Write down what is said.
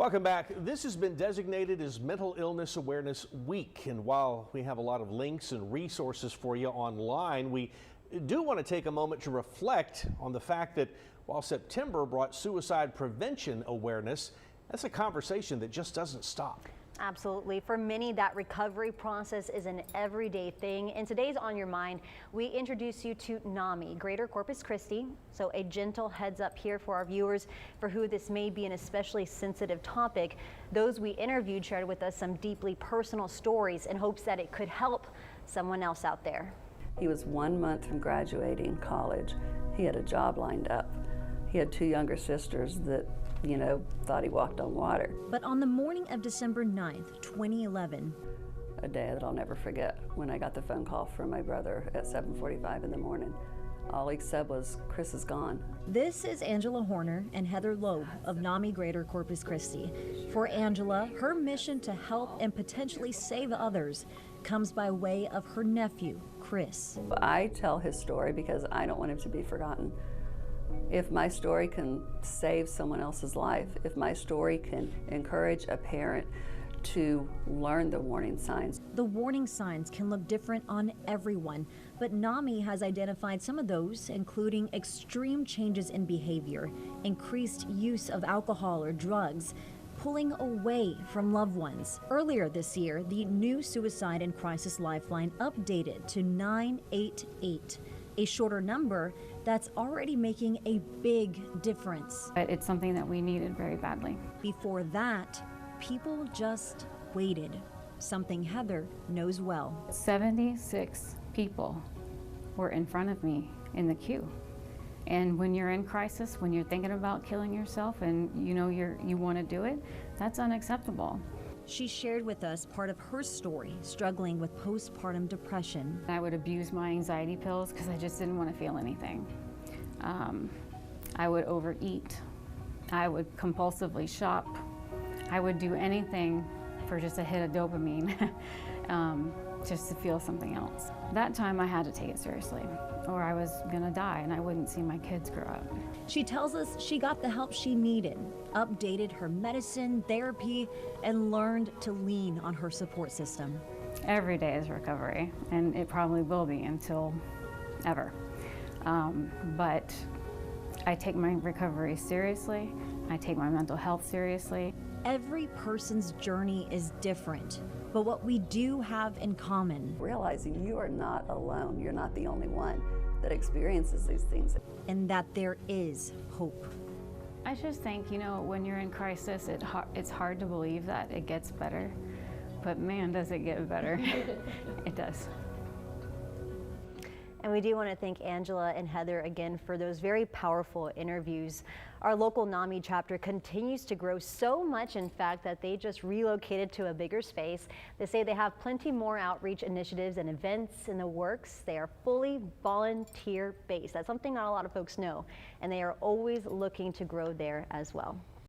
Welcome back. This has been designated as Mental Illness Awareness Week, and while we have a lot of links and resources for you online, we do want to take a moment to reflect on the fact that while September brought suicide prevention awareness, that's a conversation that just doesn't stop. Absolutely. For many, that recovery process is an everyday thing. In today's On Your Mind, we introduce you to NAMI, Greater Corpus Christi. So a gentle heads up here for our viewers for who this may be an especially sensitive topic. Those we interviewed shared with us some deeply personal stories in hopes that it could help someone else out there. He was 1 month from graduating college. He had a job lined up. He had 2 younger sisters that, thought he walked on water. But on the morning of December 9th, 2011, a day that I'll never forget, when I got the phone call from my brother at 7:45 in the morning. All he said was, "Chris is gone." this is Angela Horner and Heather Loeb of NAMI Greater Corpus Christi. For Angela, her mission to help and potentially save others comes by way of her nephew, Chris. I tell his story because I don't want him to be forgotten. If my story can save someone else's life, if my story can encourage a parent to learn the warning signs. The warning signs can look different on everyone, but NAMI has identified some of those, including extreme changes in behavior, increased use of alcohol or drugs, pulling away from loved ones. Earlier this year, the new Suicide and Crisis Lifeline updated to 988, a shorter number that's already making a big difference. But it's something that we needed very badly. Before that, people just waited, something Heather knows well. 76 people were in front of me in the queue. And when you're in crisis, when you're thinking about killing yourself and you want to do it, that's unacceptable. She shared with us part of her story, struggling with postpartum depression. I would abuse my anxiety pills because I just didn't want to feel anything. I would overeat. I would compulsively shop. I would do anything for just a hit of dopamine, just to feel something else. That time I had to take it seriously, or I was gonna die and I wouldn't see my kids grow up. She tells us she got the help she needed, updated her medicine, therapy, and learned to lean on her support system. Every day is recovery, and it probably will be until ever. But I take my recovery seriously. I take my mental health seriously. Every person's journey is different, but what we do have in common, Realizing you are not alone. You're not the only one that experiences these things. and that there is hope. I just think, when you're in crisis, it's hard to believe that it gets better, but man, does it get better. It does. And we do want to thank Angela and Heather again for those very powerful interviews. Our local NAMI chapter continues to grow so much, in fact, that they just relocated to a bigger space. They say they have plenty more outreach initiatives and events in the works. They are fully volunteer based. That's something not a lot of folks know, and they are always looking to grow there as well.